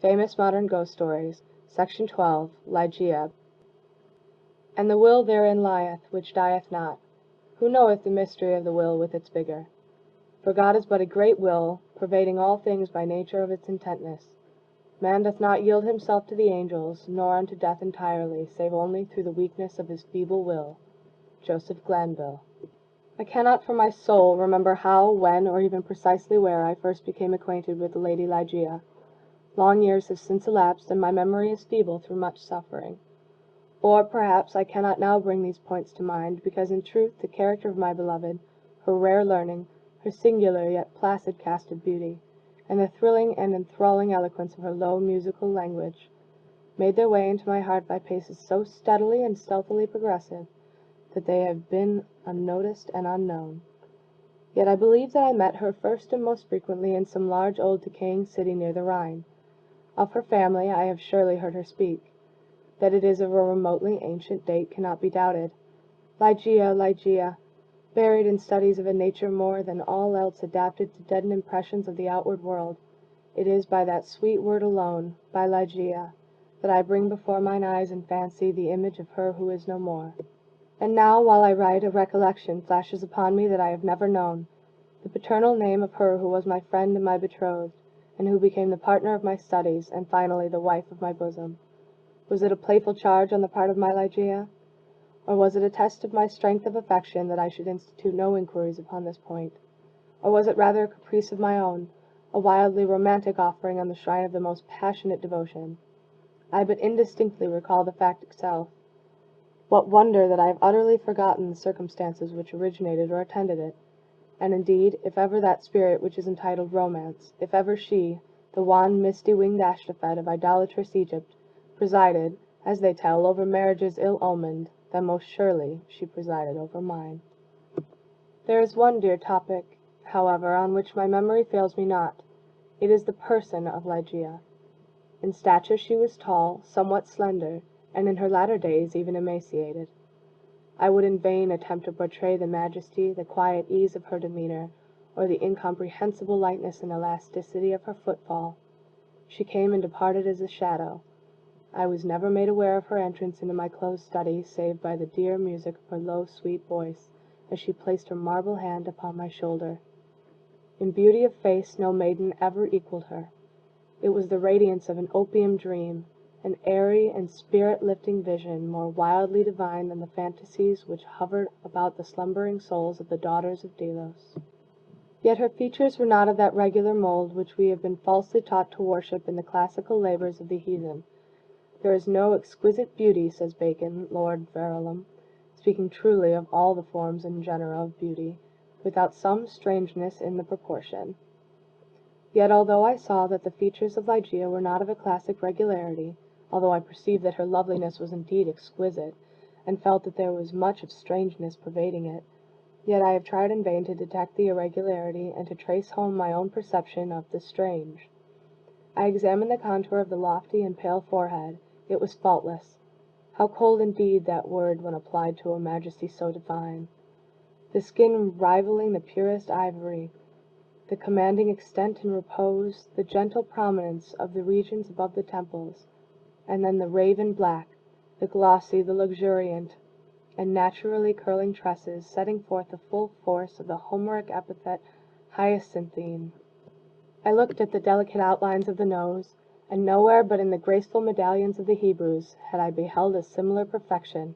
Famous Modern Ghost Stories, Section 12, Ligeia. And the will therein lieth, which dieth not. Who knoweth the mystery of the will with its vigour? For God is but a great will, pervading all things by nature of its intentness. Man doth not yield himself to the angels, nor unto death entirely, save only through the weakness of his feeble will. Joseph Glanville. I cannot for my soul remember how, when, or even precisely where I first became acquainted with the Lady Ligeia. Long years have since elapsed, and my memory is feeble through much suffering. Or, perhaps, I cannot now bring these points to mind, because in truth the character of my beloved, her rare learning, her singular yet placid cast of beauty, and the thrilling and enthralling eloquence of her low musical language, made their way into my heart by paces so steadily and stealthily progressive, that they have been unnoticed and unknown. Yet I believe that I met her first and most frequently in some large old decaying city near the Rhine. Of her family I have surely heard her speak. That it is of a remotely ancient date cannot be doubted. Ligeia, Ligeia, buried in studies of a nature more than all else adapted to deaden impressions of the outward world, it is by that sweet word alone, by Ligeia, that I bring before mine eyes and fancy the image of her who is no more. And now, while I write, a recollection flashes upon me that I have never known, the paternal name of her who was my friend and my betrothed, and who became the partner of my studies, and finally the wife of my bosom. Was it a playful charge on the part of my Ligeia? Or was it a test of my strength of affection that I should institute no inquiries upon this point? Or was it rather a caprice of my own, a wildly romantic offering on the shrine of the most passionate devotion? I but indistinctly recall the fact itself. What wonder that I have utterly forgotten the circumstances which originated or attended it? And indeed, if ever that spirit which is entitled romance, if ever she, the wan misty-winged Ashtophet of idolatrous Egypt, presided, as they tell, over marriages ill-omened, then most surely she presided over mine. There is one dear topic, however, on which my memory fails me not. It is the person of Ligeia. In stature she was tall, somewhat slender, and in her latter days even emaciated. I would in vain attempt to portray the majesty, the quiet ease of her demeanor, or the incomprehensible lightness and elasticity of her footfall. She came and departed as a shadow. I was never made aware of her entrance into my closed study, save by the dear music of her low, sweet voice, as she placed her marble hand upon my shoulder. In beauty of face no maiden ever equaled her. It was the radiance of an opium dream, an airy and spirit-lifting vision, more wildly divine than the fantasies which hovered about the slumbering souls of the daughters of Delos. Yet her features were not of that regular mold which we have been falsely taught to worship in the classical labours of the heathen. There is no exquisite beauty, says Bacon, Lord Verulam, speaking truly of all the forms and genera of beauty, without some strangeness in the proportion. Yet although I saw that the features of Ligeia were not of a classic regularity, although I perceived that her loveliness was indeed exquisite, and felt that there was much of strangeness pervading it, yet I have tried in vain to detect the irregularity, and to trace home my own perception of the strange. I examined the contour of the lofty and pale forehead. It was faultless. How cold indeed that word when applied to a majesty so divine! The skin rivaling the purest ivory, the commanding extent and repose, the gentle prominence of the regions above the temples, and then the raven black, the glossy, the luxuriant, and naturally curling tresses, setting forth the full force of the Homeric epithet hyacinthine. I looked at the delicate outlines of the nose, and nowhere but in the graceful medallions of the Hebrews had I beheld a similar perfection.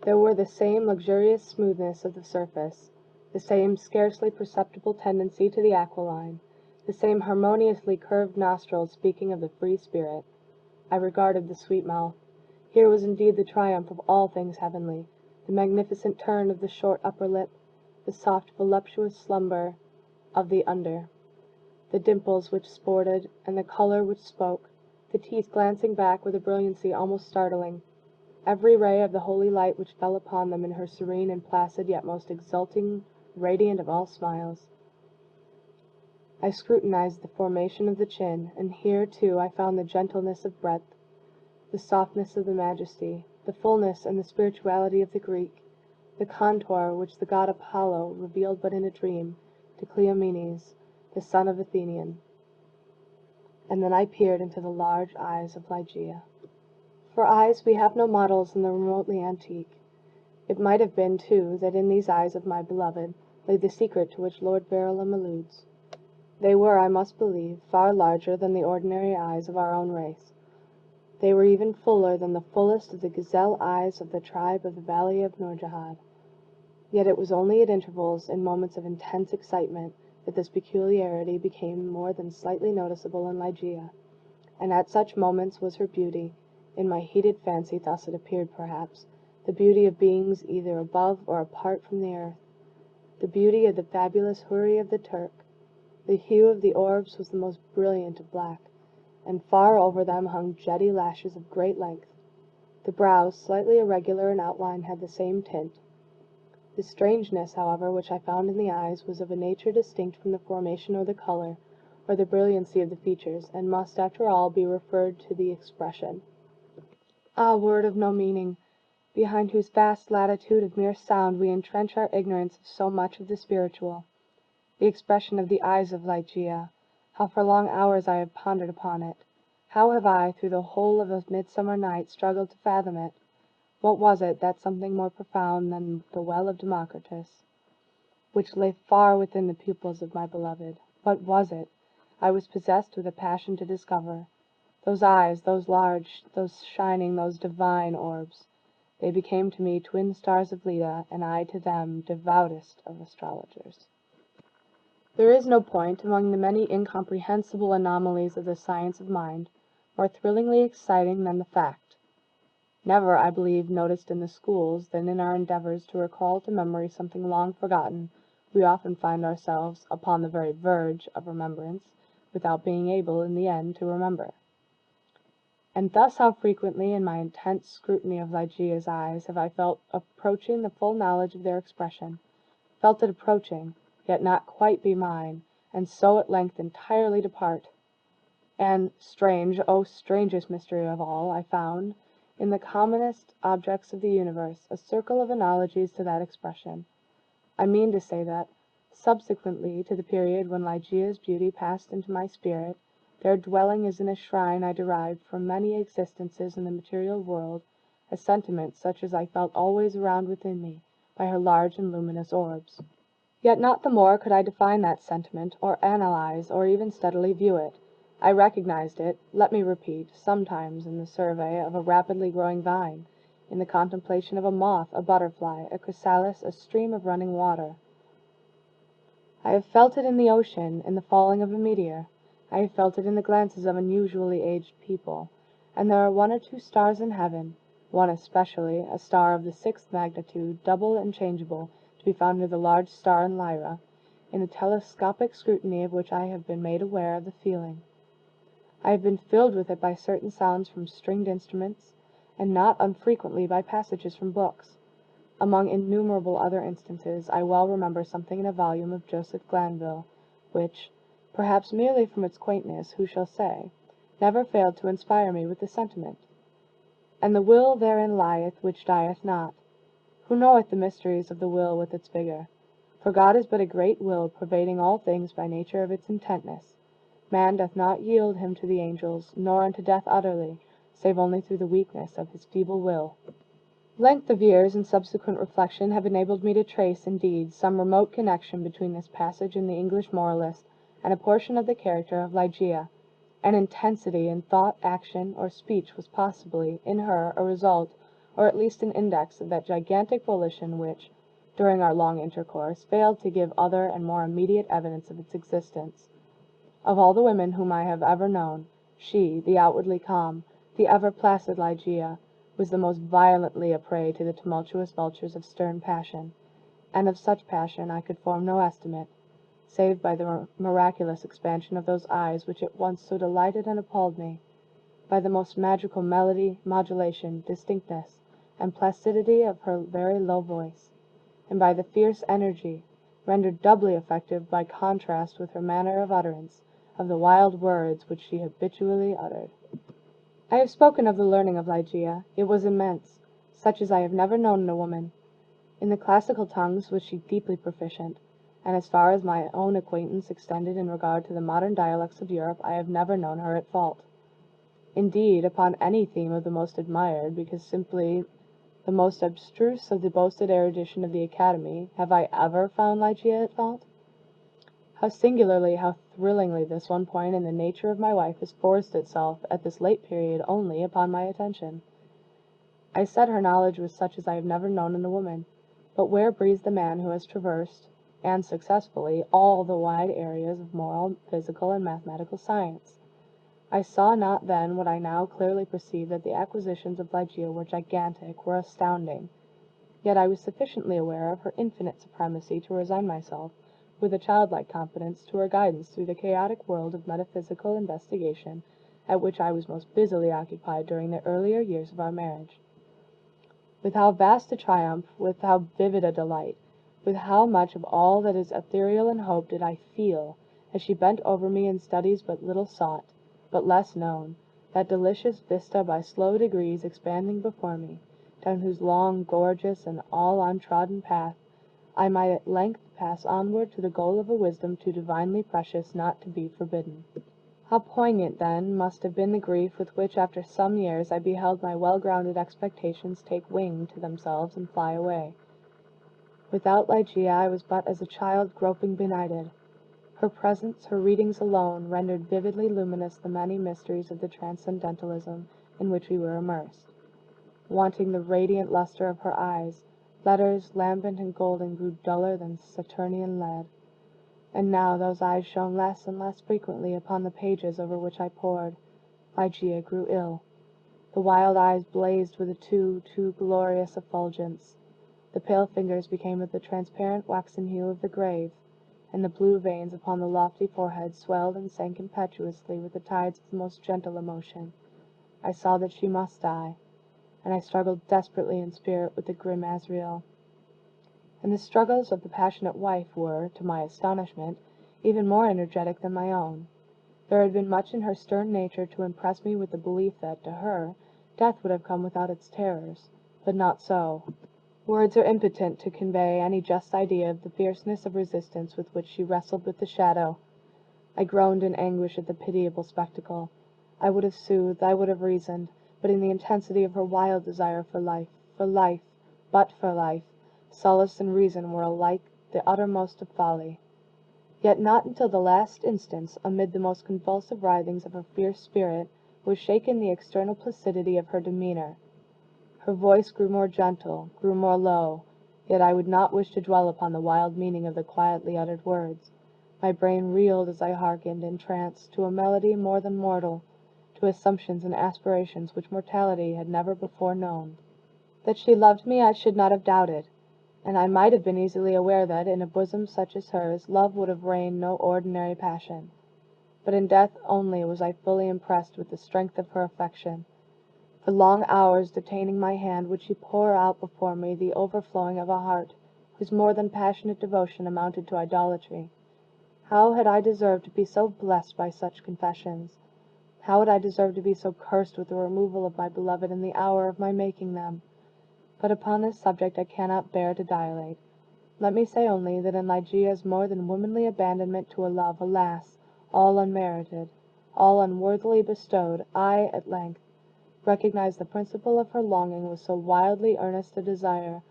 There were the same luxurious smoothness of the surface, the same scarcely perceptible tendency to the aquiline, the same harmoniously curved nostrils speaking of the free spirit. I regarded the sweet mouth. Here was indeed the triumph of all things heavenly, the magnificent turn of the short upper lip, the soft voluptuous slumber of the under, the dimples which sported, and the color which spoke, the teeth glancing back with a brilliancy almost startling, every ray of the holy light which fell upon them in her serene and placid yet most exulting, radiant of all smiles. I scrutinized the formation of the chin, and here, too, I found the gentleness of breadth, the softness of the majesty, the fullness and the spirituality of the Greek, the contour which the god Apollo revealed but in a dream to Cleomenes, the son of Athenian. and then I peered into the large eyes of Ligeia. For eyes we have no models in the remotely antique. It might have been, too, that in these eyes of my beloved lay the secret to which Lord Verulam alludes. They were, I must believe, far larger than the ordinary eyes of our own race. They were even fuller than the fullest of the gazelle eyes of the tribe of the Valley of Nourjahad. Yet it was only at intervals, in moments of intense excitement, that this peculiarity became more than slightly noticeable in Ligeia, and at such moments was her beauty, in my heated fancy thus it appeared perhaps, the beauty of beings either above or apart from the earth, the beauty of the fabulous Houri of the Turk. The hue of the orbs was the most brilliant of black, and far over them hung jetty lashes of great length. The brows, slightly irregular in outline, had the same tint. The strangeness, however, which I found in the eyes was of a nature distinct from the formation or the color, or the brilliancy of the features, and must, after all, be referred to the expression. Ah, word of no meaning, behind whose vast latitude of mere sound we entrench our ignorance of so much of the spiritual! The expression of the eyes of Ligeia! How for long hours I have pondered upon it! How have I, through the whole of a midsummer night, struggled to fathom it! What was it, that something more profound than the well of Democritus, which lay far within the pupils of my beloved? What was it? I was possessed with a passion to discover. Those eyes, those large, those shining, those divine orbs! They became to me twin stars of Leda, and I to them devoutest of astrologers. There is no point, among the many incomprehensible anomalies of the science of mind, more thrillingly exciting than the fact, never, I believe, noticed in the schools, that in our endeavors to recall to memory something long forgotten, we often find ourselves upon the very verge of remembrance, without being able, in the end, to remember. And thus how frequently, in my intense scrutiny of Ligeia's eyes, have I felt approaching the full knowledge of their expression, felt it approaching, yet not quite be mine, and so at length entirely depart! And, strange, oh strangest mystery of all, I found, in the commonest objects of the universe, a circle of analogies to that expression. I mean to say that, subsequently to the period when Ligeia's beauty passed into my spirit, their dwelling is in a shrine I derived from many existences in the material world, a sentiment such as I felt always around within me, by her large and luminous orbs. Yet not the more could I define that sentiment, or analyze, or even steadily view it. I recognized it, let me repeat, sometimes in the survey of a rapidly growing vine, in the contemplation of a moth, a butterfly, a chrysalis, a stream of running water. I have felt it in the ocean, in the falling of a meteor. I have felt it in the glances of unusually aged people. And there are one or two stars in heaven, one especially, a star of the 6th magnitude, double and changeable, to be found near the large star in Lyra, in the telescopic scrutiny of which I have been made aware of the feeling. I have been filled with it by certain sounds from stringed instruments, and not unfrequently by passages from books. Among innumerable other instances, I well remember something in a volume of Joseph Glanville, which, perhaps merely from its quaintness, who shall say, never failed to inspire me with the sentiment, "And the will therein lieth which dieth not." Who knoweth the mysteries of the will with its vigor? For God is but a great will, pervading all things by nature of its intentness. Man doth not yield him to the angels, nor unto death utterly, save only through the weakness of his feeble will. Length of years and subsequent reflection have enabled me to trace, indeed, some remote connection between this passage in the English moralist and a portion of the character of Ligeia. An intensity in thought, action, or speech was possibly, in her, a result, or at least an index, of that gigantic volition which, during our long intercourse, failed to give other and more immediate evidence of its existence. Of all the women whom I have ever known, she, the outwardly calm, the ever placid Ligeia, was the most violently a prey to the tumultuous vultures of stern passion, and of such passion I could form no estimate, save by the miraculous expansion of those eyes which at once so delighted and appalled me, by the most magical melody, modulation, distinctness, and placidity of her very low voice, and by the fierce energy, rendered doubly effective by contrast with her manner of utterance, of the wild words which she habitually uttered. I have spoken of the learning of Ligeia. It was immense, such as I have never known in a woman. In the classical tongues was she deeply proficient. and as far as my own acquaintance extended in regard to the modern dialects of Europe, I have never known her at fault. Indeed, upon any theme of the most admired, because simply the most abstruse of the boasted erudition of the Academy, have I ever found Ligeia at fault? How singularly, how thrillingly this one point in the nature of my wife has forced itself, at this late period only, upon my attention! I said her knowledge was such as I have never known in a woman. But where breathes the man who has traversed, and successfully, all the wide areas of moral, physical, and mathematical science? I saw not then what I now clearly perceive, that the acquisitions of Ligeia were gigantic, were astounding. Yet I was sufficiently aware of her infinite supremacy to resign myself, with a childlike confidence, to her guidance through the chaotic world of metaphysical investigation at which I was most busily occupied during the earlier years of our marriage. With how vast a triumph, with how vivid a delight, with how much of all that is ethereal in hope did I feel, as she bent over me in studies but little sought, but less known, that delicious vista by slow degrees expanding before me, down whose long, gorgeous, and all untrodden path I might at length pass onward to the goal of a wisdom too divinely precious not to be forbidden. How poignant, then, must have been the grief with which, after some years, I beheld my well-grounded expectations take wing to themselves and fly away! Without Ligeia I was but as a child groping benighted. Her presence, her readings alone, rendered vividly luminous the many mysteries of the transcendentalism in which we were immersed. Wanting the radiant luster of her eyes, letters, lambent and golden, grew duller than Saturnian lead. And now those eyes shone less and less frequently upon the pages over which I pored. Ligeia grew ill. The wild eyes blazed with a too glorious effulgence. The pale fingers became of the transparent waxen hue of the grave, and the blue veins upon the lofty forehead swelled and sank impetuously with the tides of the most gentle emotion. I saw that she must die, and I struggled desperately in spirit with the grim Azrael. And the struggles of the passionate wife were, to my astonishment, even more energetic than my own. There had been much in her stern nature to impress me with the belief that, to her, death would have come without its terrors. But not so. Words are impotent to convey any just idea of the fierceness of resistance with which she wrestled with the shadow. I groaned in anguish at the pitiable spectacle. I would have soothed, I would have reasoned, but in the intensity of her wild desire for life, but for life, solace and reason were alike the uttermost of folly. Yet not until the last instance, amid the most convulsive writhings of her fierce spirit, was shaken the external placidity of her demeanor. Her voice grew more gentle, grew more low, yet I would not wish to dwell upon the wild meaning of the quietly uttered words. My brain reeled as I hearkened, entranced, to a melody more than mortal, to assumptions and aspirations which mortality had never before known. That she loved me I should not have doubted, and I might have been easily aware that, in a bosom such as hers, love would have reigned no ordinary passion. But in death only was I fully impressed with the strength of her affection. For long hours, detaining my hand, would she pour out before me the overflowing of a heart whose more than passionate devotion amounted to idolatry. How had I deserved to be so blessed by such confessions? How had I deserved to be so cursed with the removal of my beloved in the hour of my making them? But upon this subject I cannot bear to dilate. Let me say only, that in Ligeia's more than womanly abandonment to a love, alas, all unmerited, all unworthily bestowed, I, at length, recognized the principle of her longing with so wildly earnest a desire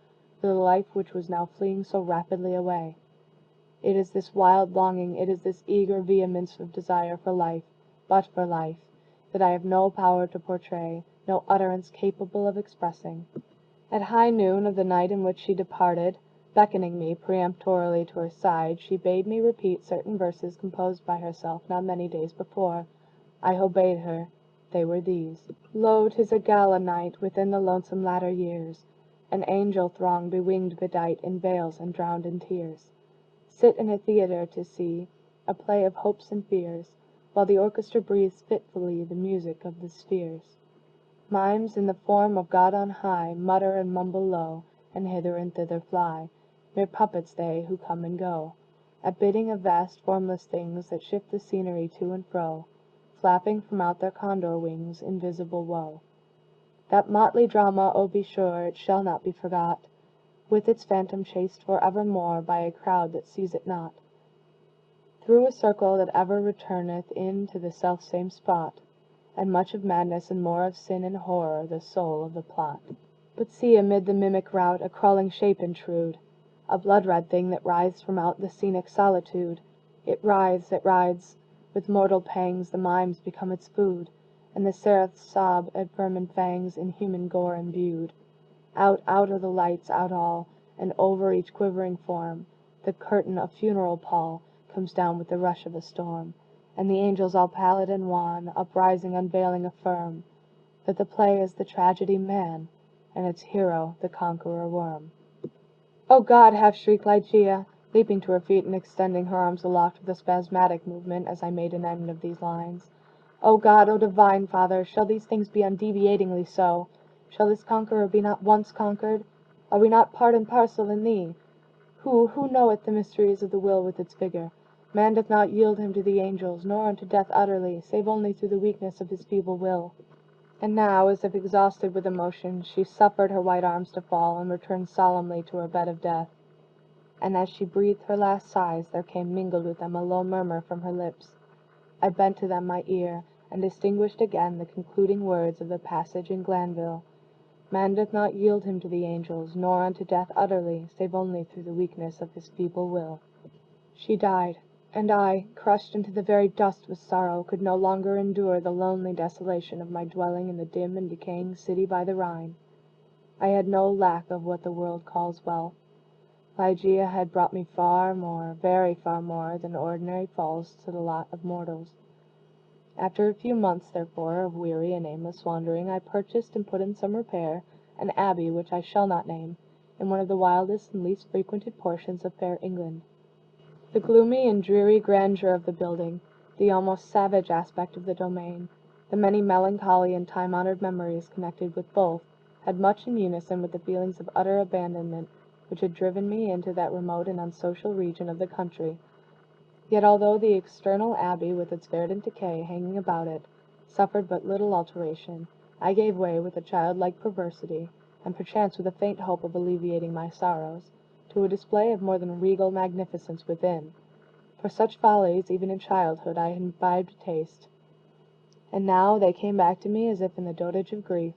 for the life which was now fleeing so rapidly away. It is this wild longing, it is this eager vehemence of desire for life, but for life, that I have no power to portray, no utterance capable of expressing. At high noon of the night in which she departed, beckoning me peremptorily to her side, she bade me repeat certain verses composed by herself not many days before. I obeyed her. They were these: Lo, 'tis a gala night within the lonesome latter years, an angel throng bewinged bedight in veils and drowned in tears. Sit in a theatre to see a play of hopes and fears, while the orchestra breathes fitfully the music of the spheres. Mimes in the form of God on high mutter and mumble low, and hither and thither fly, mere puppets they who come and go, at bidding of vast formless things that shift the scenery to and fro, flapping from out their condor wings invisible woe. That motley drama, oh be sure, it shall not be forgot. with its phantom chased for evermore by a crowd that sees it not, through a circle that ever returneth in to the self-same spot, and much of madness and more of sin and horror the soul of the plot. But see, amid the mimic rout, a crawling shape intrude, a blood-red thing that writhes from out the scenic solitude. It writhes, with mortal pangs the mimes become its food, and the seraphs sob at vermin fangs in human gore imbued. Out are the lights, out all, and over each quivering form the curtain of funeral pall comes down with the rush of a storm, and the angels all pallid and wan, uprising, unveiling, affirm that the play is the tragedy Man, and its hero the conqueror Worm. "O God!" half-shrieked Ligeia, leaping to her feet and extending her arms aloft with a spasmodic movement as I made an end of these lines. "O God! O divine Father! Shall these things be undeviatingly so? Shall this conqueror be not once conquered? Are we not part and parcel in Thee? Who knoweth the mysteries of the will with its vigor? Man doth not yield him to the angels, nor unto death utterly, save only through the weakness of his feeble will." And now, as if exhausted with emotion, she suffered her white arms to fall, and returned solemnly to her bed of death. And as she breathed her last sighs, there came mingled with them a low murmur from her lips. I bent to them my ear, and distinguished again the concluding words of the passage in Glanville: "Man doth not yield him to the angels, nor unto death utterly, save only through the weakness of his feeble will." She died, and I, crushed into the very dust with sorrow, could no longer endure the lonely desolation of my dwelling in the dim and decaying city by the Rhine. I had no lack of what the world calls wealth. Ligeia had brought me far more, very far more, than ordinary falls to the lot of mortals. After a few months, therefore, of weary and aimless wandering, I purchased and put in some repair an abbey which I shall not name, in one of the wildest and least frequented portions of fair England. The gloomy and dreary grandeur of the building, the almost savage aspect of the domain, the many melancholy and time-honored memories connected with both, had much in unison with the feelings of utter abandonment which had driven me into that remote and unsocial region of the country. Yet although the external abbey, with its verdant decay hanging about it, suffered but little alteration, I gave way with a childlike perversity, and perchance with a faint hope of alleviating my sorrows, to a display of more than regal magnificence within. For such follies, even in childhood, I had imbibed a taste, and now they came back to me as if in the dotage of grief.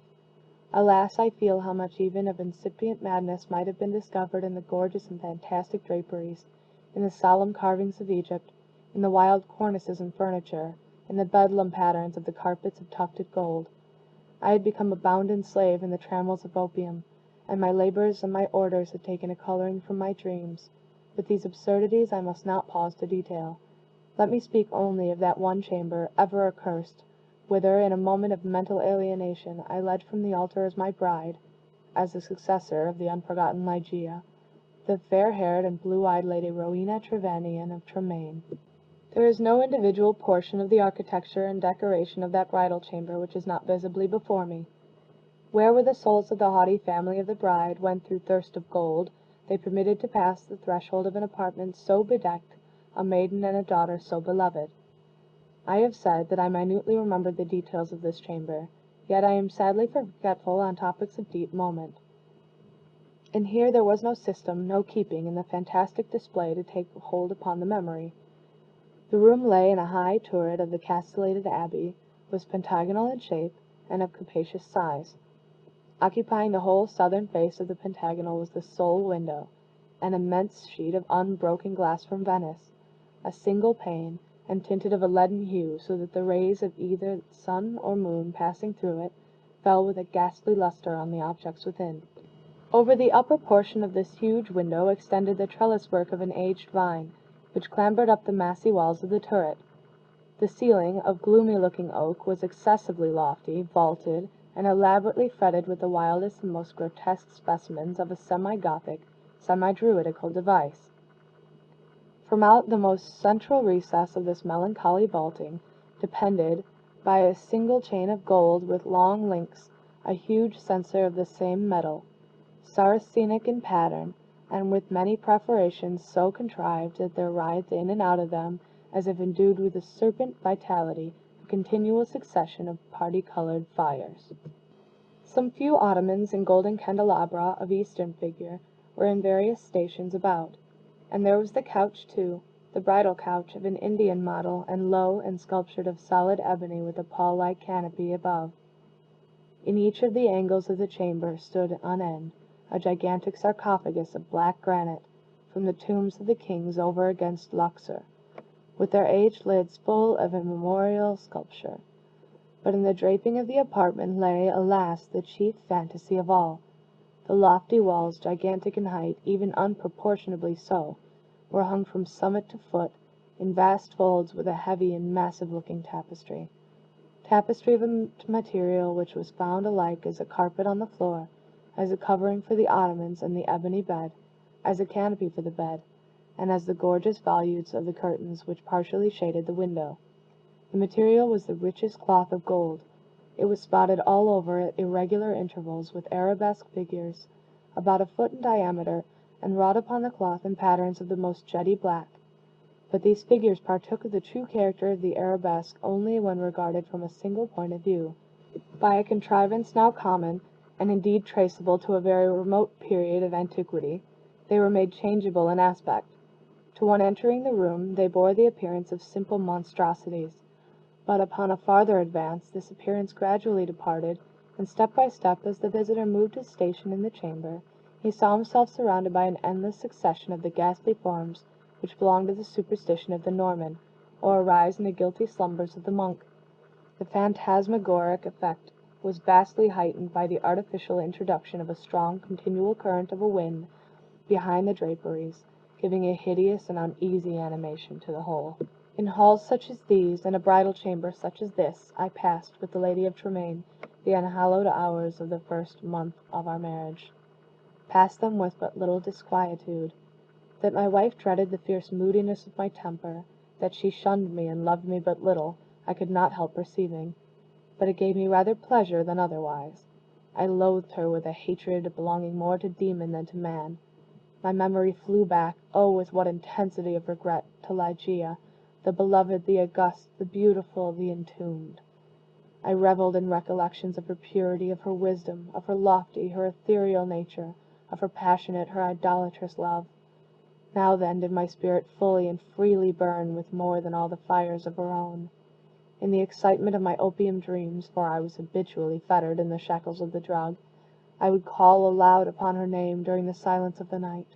Alas, I feel how much even of incipient madness might have been discovered in the gorgeous and fantastic draperies, in the solemn carvings of Egypt, in the wild cornices and furniture, in the bedlam patterns of the carpets of tufted gold. I had become a bounden slave in the trammels of opium, and my labors and my orders had taken a coloring from my dreams. But these absurdities I must not pause to detail. Let me speak only of that one chamber, ever accursed, whither, in a moment of mental alienation, I led from the altar as my bride, as the successor of the unforgotten Ligeia, the fair-haired and blue-eyed Lady Rowena Trevanion of Tremaine. There is no individual portion of the architecture and decoration of that bridal chamber which is not visibly before me. Where were the souls of the haughty family of the bride, when, through thirst of gold, they permitted to pass the threshold of an apartment so bedecked a maiden and a daughter so beloved? I have said that I minutely remembered the details of this chamber, yet I am sadly forgetful on topics of deep moment. And here there was no system, no keeping, in the fantastic display to take hold upon the memory. The room lay in a high turret of the castellated abbey, was pentagonal in shape, and of capacious size. Occupying the whole southern face of the pentagonal was the sole window, an immense sheet of unbroken glass from Venice, a single pane, and tinted of a leaden hue, so that the rays of either sun or moon passing through it fell with a ghastly luster on the objects within. Over the upper portion of this huge window extended the trellis work of an aged vine, which clambered up the massy walls of the turret. The ceiling, of gloomy-looking oak, was excessively lofty, vaulted, and elaborately fretted with the wildest and most grotesque specimens of a semi-Gothic, semi-Druidical device. From out the most central recess of this melancholy vaulting depended, by a single chain of gold with long links, a huge censer of the same metal, Saracenic in pattern, and with many perforations so contrived that there writhed in and out of them, as if endued with a serpent vitality, a continual succession of party-colored fires. Some few ottomans in golden candelabra of Eastern figure were in various stations about, and there was the couch too, the bridal couch of an Indian model, and low and sculptured of solid ebony with a pall-like canopy above. In each of the angles of the chamber stood on end a gigantic sarcophagus of black granite, from the tombs of the kings over against Luxor, with their aged lids full of immemorial sculpture. But in the draping of the apartment lay, alas, the chief fantasy of all. The lofty walls, gigantic in height, even unproportionably so, were hung from summit to foot, in vast folds, with a heavy and massive-looking tapestry. Tapestry of a material which was found alike as a carpet on the floor, as a covering for the ottomans and the ebony bed, as a canopy for the bed, and as the gorgeous volutes of the curtains which partially shaded the window. The material was the richest cloth of gold. It was spotted all over at irregular intervals with arabesque figures, about a foot in diameter, and wrought upon the cloth in patterns of the most jetty black. But these figures partook of the true character of the arabesque only when regarded from a single point of view. By a contrivance now common, and indeed traceable to a very remote period of antiquity, they were made changeable in aspect. To one entering the room they bore the appearance of simple monstrosities. But upon a farther advance this appearance gradually departed, and step by step, as the visitor moved his station in the chamber, he saw himself surrounded by an endless succession of the ghastly forms which belong to the superstition of the Norman, or arise in the guilty slumbers of the monk. The phantasmagoric effect was vastly heightened by the artificial introduction of a strong continual current of a wind behind the draperies, giving a hideous and uneasy animation to the whole. In halls such as these, and a bridal chamber such as this, I passed, with the Lady of Tremaine, the unhallowed hours of the first month of our marriage. Passed them with but little disquietude. That my wife dreaded the fierce moodiness of my temper, that she shunned me and loved me but little, I could not help perceiving. But it gave me rather pleasure than otherwise. I loathed her with a hatred belonging more to demon than to man. My memory flew back, oh, with what intensity of regret, to Ligeia, the beloved, the august, the beautiful, the entombed. I revelled in recollections of her purity, of her wisdom, of her lofty, her ethereal nature, of her passionate, her idolatrous love. Now then did my spirit fully and freely burn with more than all the fires of her own. In the excitement of my opium dreams, for I was habitually fettered in the shackles of the drug, I would call aloud upon her name during the silence of the night,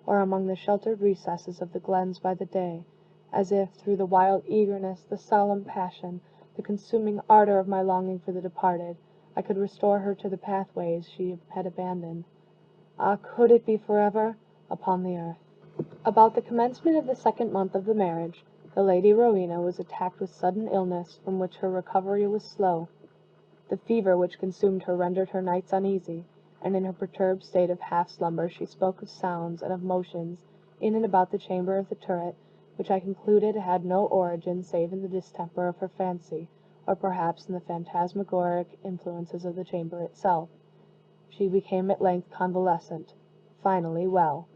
or among the sheltered recesses of the glens by the day, as if, through the wild eagerness, the solemn passion, the consuming ardor of my longing for the departed, I could restore her to the pathways she had abandoned. Ah, could it be forever? Upon the earth. About the commencement of the second month of the marriage, the Lady Rowena was attacked with sudden illness, from which her recovery was slow. The fever which consumed her rendered her nights uneasy, and in her perturbed state of half-slumber she spoke of sounds and of motions in and about the chamber of the turret, which I concluded had no origin save in the distemper of her fancy, or perhaps in the phantasmagoric influences of the chamber itself. She became at length convalescent, finally well.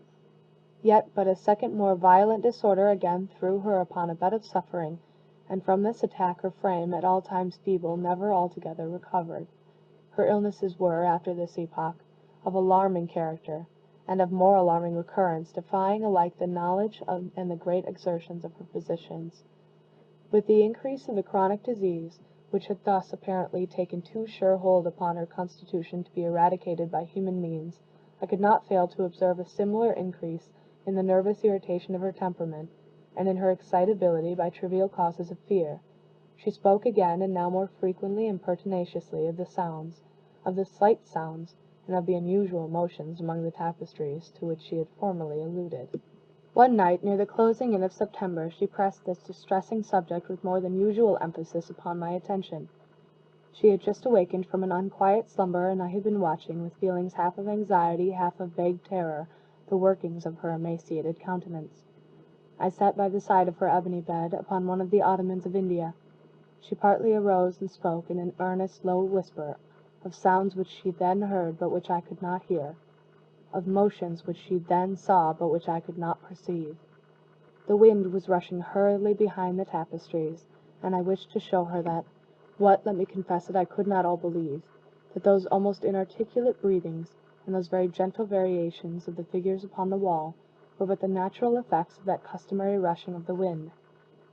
Yet but a second more violent disorder again threw her upon a bed of suffering, and from this attack her frame, at all times feeble, never altogether recovered. Her illnesses were, after this epoch, of alarming character, and of more alarming recurrence, defying alike the knowledge and the great exertions of her physicians. With the increase of the chronic disease, which had thus apparently taken too sure hold upon her constitution to be eradicated by human means, I could not fail to observe a similar increase in the nervous irritation of her temperament, and in her excitability by trivial causes of fear. She spoke again, and now more frequently and pertinaciously, of the sounds, of the slight sounds, and of the unusual motions among the tapestries, to which she had formerly alluded. One night, near the closing in of September, she pressed this distressing subject with more than usual emphasis upon my attention. She had just awakened from an unquiet slumber, and I had been watching, with feelings half of anxiety, half of vague terror, the workings of her emaciated countenance. I sat by the side of her ebony bed, upon one of the ottomans of India. She partly arose and spoke in an earnest, low whisper, of sounds which she then heard, but which I could not hear, of motions which she then saw, but which I could not perceive. The wind was rushing hurriedly behind the tapestries, and I wished to show her that, what, let me confess it, I could not all believe, that those almost inarticulate breathings, and those very gentle variations of the figures upon the wall were but the natural effects of that customary rushing of the wind.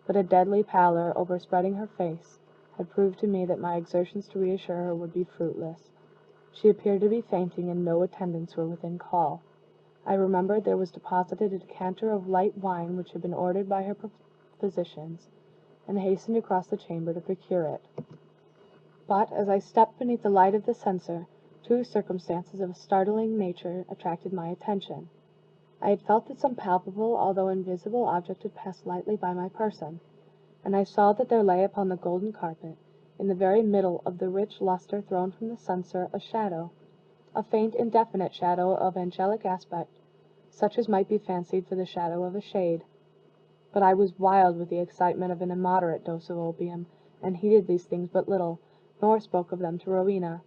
But a deadly pallor overspreading her face had proved to me that my exertions to reassure her would be fruitless. She appeared to be fainting, and no attendants were within call. I remembered there was deposited a decanter of light wine which had been ordered by her physicians, and hastened across the chamber to procure it. But, as I stepped beneath the light of the censer, two circumstances of a startling nature attracted my attention. I had felt that some palpable, although invisible, object had passed lightly by my person, and I saw that there lay upon the golden carpet, in the very middle of the rich lustre thrown from the censer, a shadow, a faint, indefinite shadow of angelic aspect, such as might be fancied for the shadow of a shade. But I was wild with the excitement of an immoderate dose of opium, and heeded these things but little, nor spoke of them to Rowena.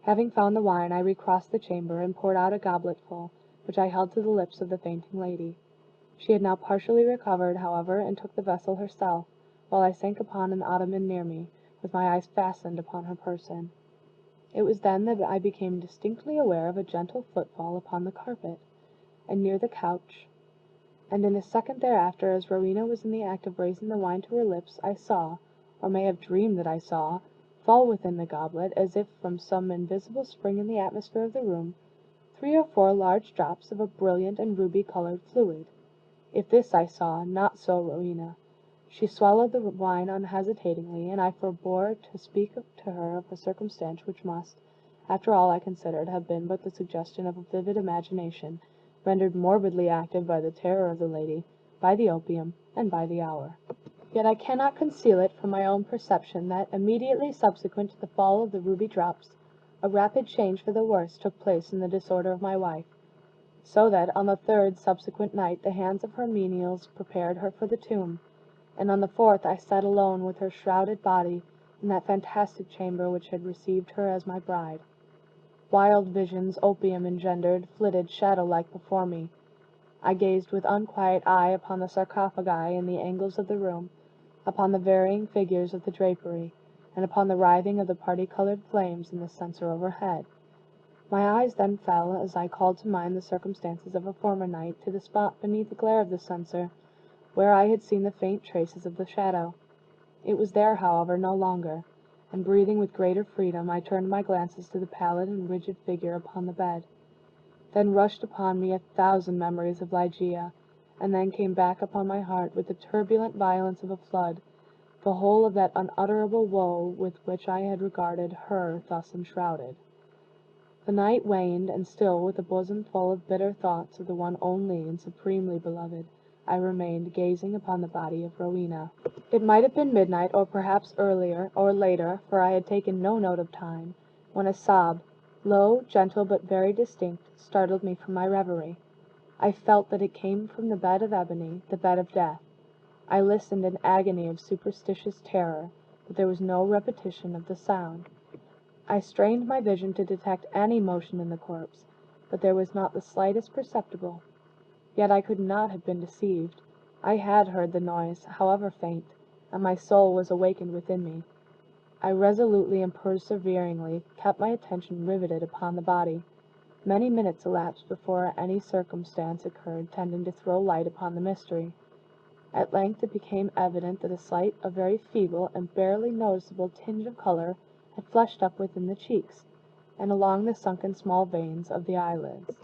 Having found the wine, I recrossed the chamber, and poured out a gobletful, which I held to the lips of the fainting lady. She had now partially recovered, however, and took the vessel herself, while I sank upon an ottoman near me, with my eyes fastened upon her person. It was then that I became distinctly aware of a gentle footfall upon the carpet, and near the couch, and in a second thereafter, as Rowena was in the act of raising the wine to her lips, I saw, or may have dreamed that I saw, fall within the goblet, as if from some invisible spring in the atmosphere of the room, 3 or 4 large drops of a brilliant and ruby-colored fluid. If this I saw, not so Rowena. She swallowed the wine unhesitatingly, and I forbore to speak to her of a circumstance which must, after all I considered, have been but the suggestion of a vivid imagination, rendered morbidly active by the terror of the lady, by the opium, and by the hour. Yet I cannot conceal it from my own perception that, immediately subsequent to the fall of the ruby drops, a rapid change for the worse took place in the disorder of my wife, so that on the 3rd subsequent night the hands of her menials prepared her for the tomb, and on the 4th I sat alone with her shrouded body in that fantastic chamber which had received her as my bride. Wild visions, opium engendered, flitted shadow-like before me. I gazed with unquiet eye upon the sarcophagi in the angles of the room, upon the varying figures of the drapery, and upon the writhing of the party-colored flames in the censer overhead. My eyes then fell, as I called to mind the circumstances of a former night, to the spot beneath the glare of the censer, where I had seen the faint traces of the shadow. It was there, however, no longer, and breathing with greater freedom, I turned my glances to the pallid and rigid figure upon the bed. Then rushed upon me 1,000 memories of Ligeia, and then came back upon my heart, with the turbulent violence of a flood, the whole of that unutterable woe with which I had regarded her thus enshrouded. The night waned, and still, with a bosom full of bitter thoughts of the one only and supremely beloved, I remained gazing upon the body of Rowena. It might have been midnight, or perhaps earlier, or later, for I had taken no note of time, when a sob, low, gentle, but very distinct, startled me from my reverie. I felt that it came from the bed of ebony, the bed of death. I listened in agony of superstitious terror, but there was no repetition of the sound. I strained my vision to detect any motion in the corpse, but there was not the slightest perceptible. Yet I could not have been deceived. I had heard the noise, however faint, and my soul was awakened within me. I resolutely and perseveringly kept my attention riveted upon the body. Many minutes elapsed before any circumstance occurred tending to throw light upon the mystery. At length it became evident that a slight, a very feeble, and barely noticeable tinge of color had flushed up within the cheeks, and along the sunken small veins of the eyelids.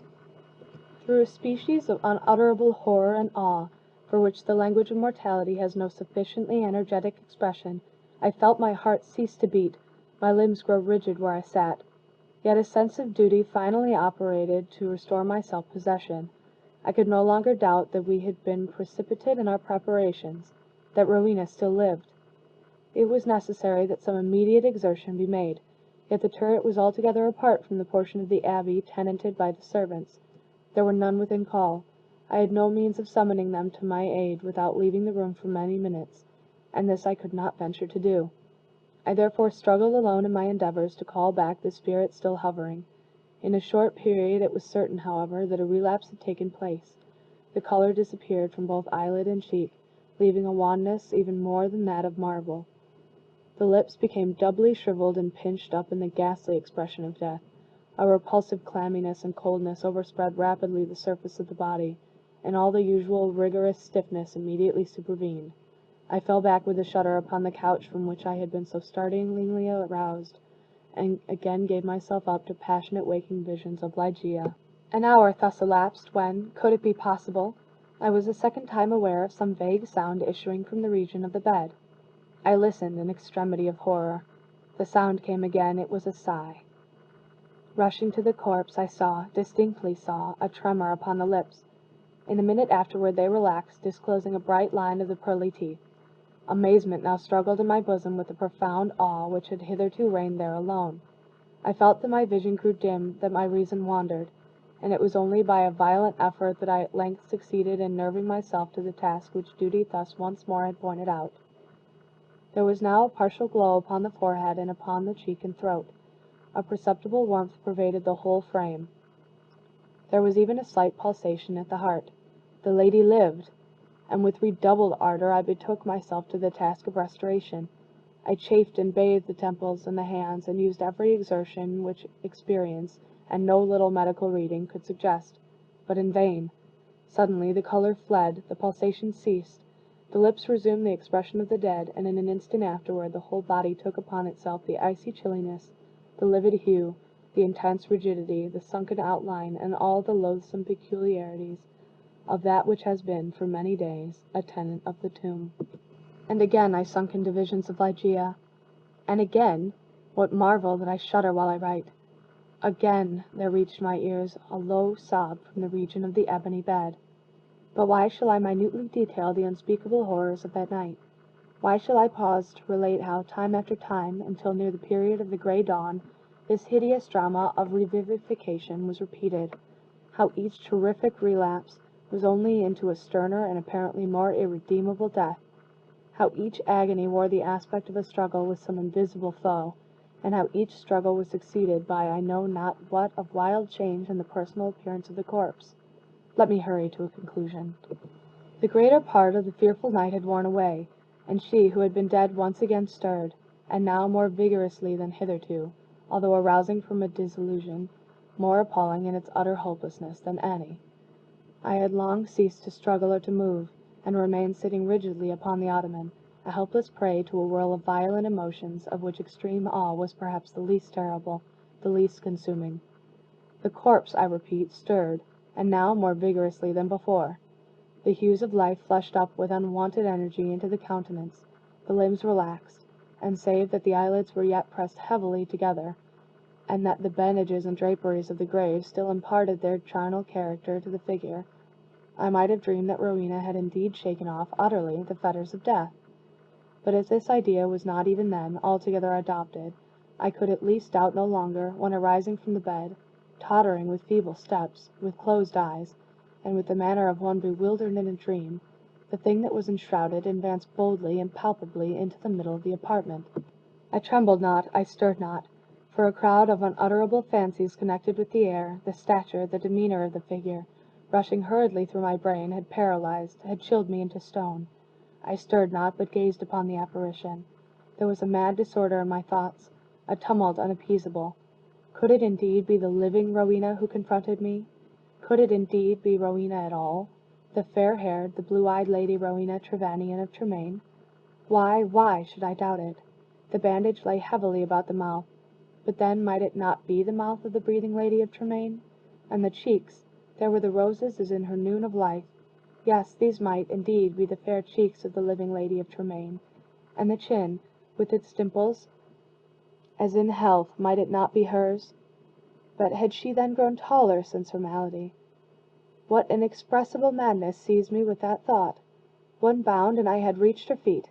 Through a species of unutterable horror and awe, for which the language of mortality has no sufficiently energetic expression, I felt my heart cease to beat, my limbs grow rigid where I sat. Yet a sense of duty finally operated to restore my self-possession. I could no longer doubt that we had been precipitate in our preparations, that Rowena still lived. It was necessary that some immediate exertion be made, yet the turret was altogether apart from the portion of the abbey tenanted by the servants. There were none within call. I had no means of summoning them to my aid without leaving the room for many minutes, and this I could not venture to do. I therefore struggled alone in my endeavors to call back the spirit still hovering. In a short period it was certain, however, that a relapse had taken place. The color disappeared from both eyelid and cheek, leaving a wanness even more than that of marble. The lips became doubly shriveled and pinched up in the ghastly expression of death, A repulsive clamminess and coldness overspread rapidly the surface of the body, and all the usual rigorous stiffness immediately supervened. I fell back with a shudder upon the couch from which I had been so startlingly aroused, and again gave myself up to passionate waking visions of Ligeia. An hour thus elapsed, when, could it be possible, I was a second time aware of some vague sound issuing from the region of the bed. I listened in extremity of horror. The sound came again. It was a sigh. Rushing to the corpse, I distinctly saw, a tremor upon the lips. In a minute afterward they relaxed, disclosing a bright line of the pearly teeth. Amazement now struggled in my bosom with the profound awe which had hitherto reigned there alone. I felt that my vision grew dim, that my reason wandered, and it was only by a violent effort that I at length succeeded in nerving myself to the task which duty thus once more had pointed out. There was now a partial glow upon the forehead and upon the cheek and throat. A perceptible warmth pervaded the whole frame. There was even a slight pulsation at the heart. The lady lived, and with redoubled ardor I betook myself to the task of restoration. I chafed and bathed the temples and the hands, and used every exertion which experience, and no little medical reading, could suggest, but in vain. Suddenly the color fled, the pulsation ceased, the lips resumed the expression of the dead, and in an instant afterward the whole body took upon itself the icy chilliness, the livid hue, the intense rigidity, the sunken outline, and all the loathsome peculiarities of that which has been, for many days, a tenant of the tomb. And again I sunk into visions of Ligeia. And again, what marvel that I shudder while I write, again there reached my ears a low sob from the region of the ebony bed. But why shall I minutely detail the unspeakable horrors of that night? Why shall I pause to relate how, time after time, until near the period of the grey dawn, this hideous drama of revivification was repeated? How each terrific relapse was only into a sterner and apparently more irredeemable death? How each agony wore the aspect of a struggle with some invisible foe, and how each struggle was succeeded by I know not what of wild change in the personal appearance of the corpse. Let me hurry to a conclusion. The greater part of the fearful night had worn away, and she who had been dead once again stirred, and now more vigorously than hitherto, although arousing from a disillusion more appalling in its utter hopelessness than any. I had long ceased to struggle or to move, and remained sitting rigidly upon the ottoman, a helpless prey to a whirl of violent emotions, of which extreme awe was perhaps the least terrible, the least consuming. The corpse, I repeat, stirred, and now more vigorously than before. The hues of life flushed up with unwonted energy into the countenance, the limbs relaxed, and save that the eyelids were yet pressed heavily together, and that the bandages and draperies of the grave still imparted their charnel character to the figure, I might have dreamed that Rowena had indeed shaken off utterly the fetters of death. But as this idea was not even then altogether adopted, I could at least doubt no longer, when arising from the bed, tottering with feeble steps, with closed eyes, and with the manner of one bewildered in a dream, the thing that was enshrouded advanced boldly and palpably into the middle of the apartment. I trembled not, I stirred not, for a crowd of unutterable fancies connected with the air, the stature, the demeanor of the figure, rushing hurriedly through my brain, had paralyzed, had chilled me into stone. I stirred not, but gazed upon the apparition. There was a mad disorder in my thoughts, a tumult unappeasable. Could it indeed be the living Rowena who confronted me? Could it indeed be Rowena at all? The fair-haired, the blue-eyed Lady Rowena Trevanion of Tremaine? Why should I doubt it? The bandage lay heavily about the mouth, but then might it not be the mouth of the breathing Lady of Tremaine? And the cheeks, there were the roses as in her noon of life. Yes, these might, indeed, be the fair cheeks of the living Lady of Tremaine. And the chin, with its dimples, as in health, might it not be hers? But had she then grown taller since her malady? What inexpressible madness seized me with that thought! One bound, and I had reached her feet.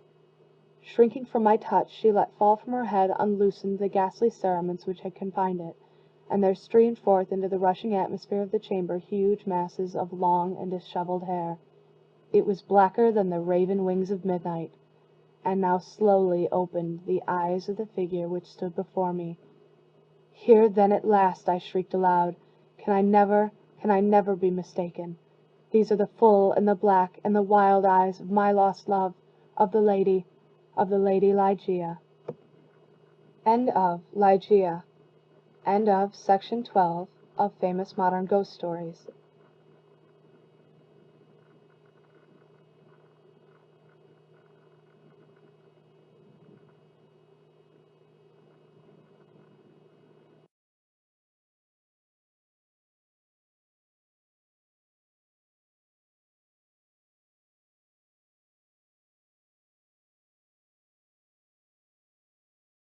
Shrinking from my touch, she let fall from her head unloosened the ghastly cerements which had confined it, and there streamed forth into the rushing atmosphere of the chamber huge masses of long and dishevelled hair. It was blacker than the raven wings of midnight. And now slowly opened the eyes of the figure which stood before me. Here then at last, I shrieked aloud. Can I never be mistaken? These are the full and the black and the wild eyes of my lost love, of the Lady Ligeia. End of Ligeia. End of Section 12 of Famous Modern Ghost Stories.